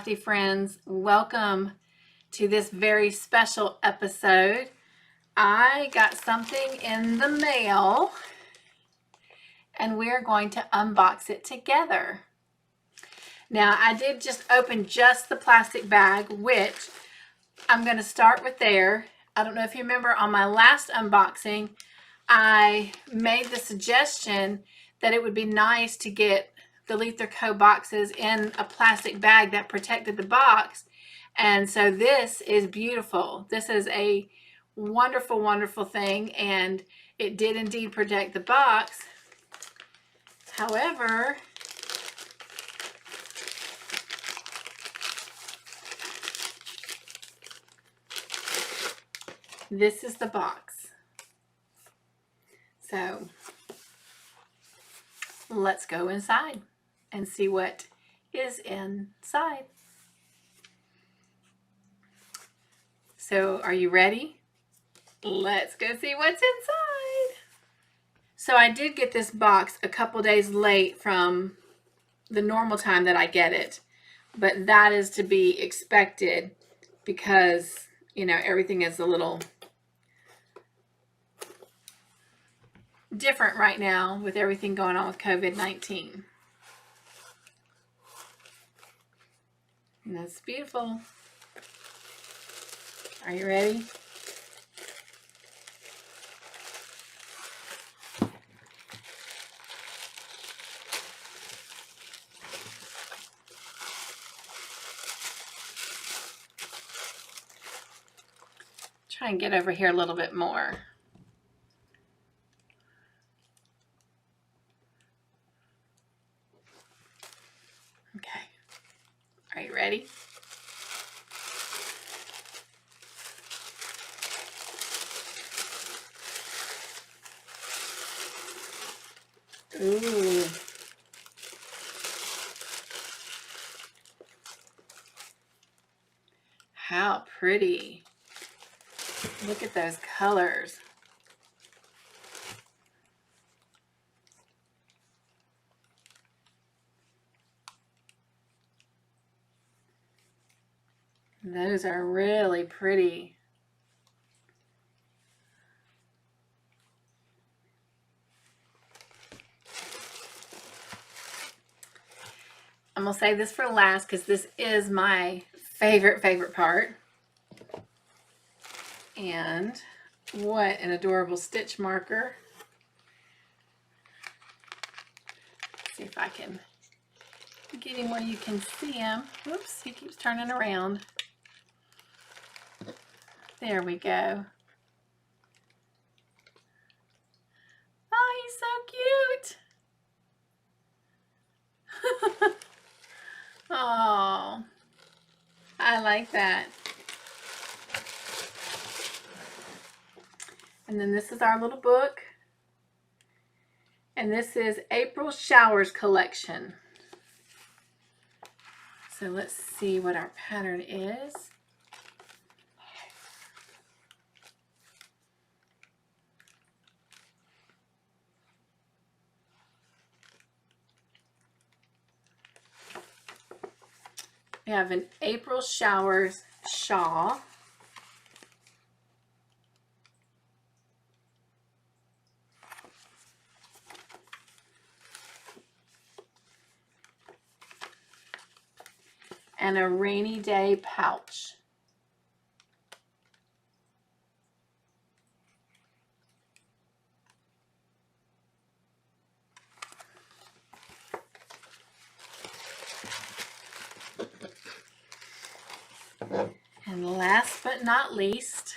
crafty friends. Welcome to this very special episode. I got something in the mail and we're going to unbox it together. Now, I did just open just the plastic bag, which I'm going to start with there. I don't know if you remember on my last unboxing, I made the suggestion that it would be nice to get the Leither Co boxes in a plastic bag that protected the box. And so this is beautiful. This is a wonderful, wonderful thing, and it did indeed protect the box. However, this is the box. So let's go inside and see what is inside. So are you ready? Let's go see what's inside. So I did get this box a couple days late from the normal time that I get it, but that is to be expected because, you know, everything is a little different right now with everything going on with COVID-19. And that's beautiful. Are you ready? Try and get over here a little bit more. Okay. Are you ready? Ooh. How pretty. Look at those colors. Those are really pretty. I'm going to save this for last because this is my favorite part. And what an adorable stitch marker. Let's see if I can get him where you can see him. Whoops, he keeps turning around. There we go. Oh, he's so cute. Oh, I like that. And then this is our little book. And this is April Showers collection. So let's see what our pattern is. We have an April Showers shawl. And a rainy day pouch. And last but not least,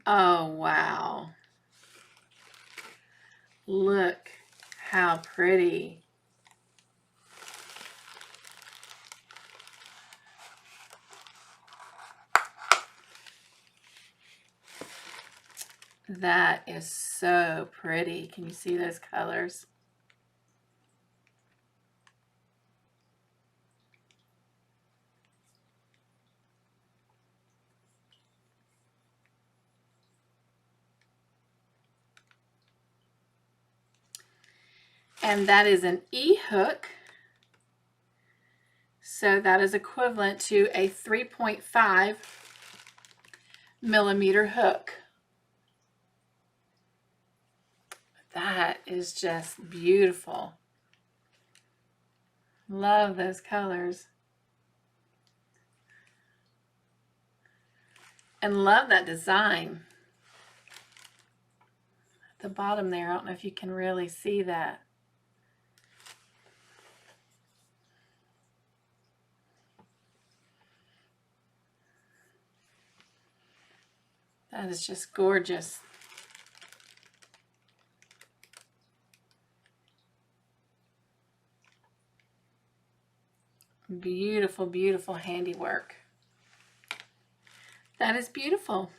oh wow, look how pretty. That is so pretty. Can you see those colors? and that is an E-hook. So that is equivalent to a 3.5 millimeter hook. That is just beautiful. Love those colors. And love that design. At the bottom there, I don't know if you can really see that. That is just gorgeous. Beautiful, beautiful handiwork. That is beautiful.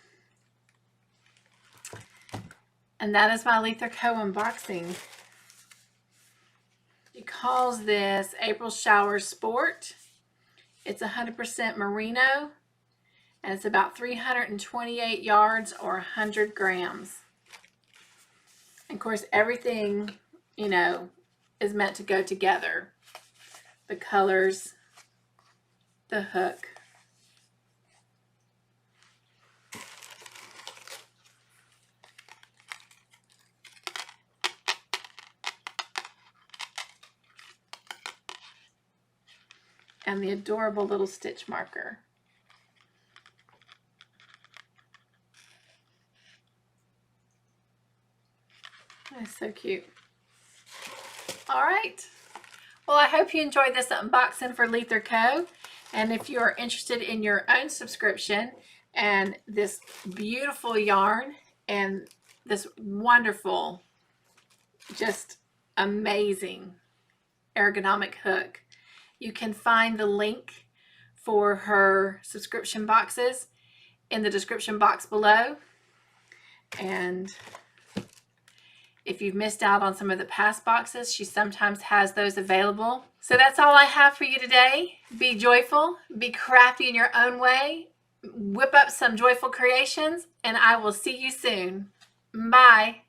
And that is my Leither Co unboxing. He calls this April Shower Sport. It's 100% merino, and it's about 328 yards or 100 grams. And of course, everything, you know, is meant to go together. The colors, the hook. And the adorable little stitch marker. That's so cute. All right. Well, I hope you enjoyed this unboxing for Leither Co. And if you are interested in your own subscription and this beautiful yarn and this wonderful, just amazing ergonomic hook, you can find the link for her subscription boxes in the description box below. And if you've missed out on some of the past boxes, she sometimes has those available. So that's all I have for you today. Be joyful, be crafty in your own way, whip up some joyful creations, and I will see you soon. Bye.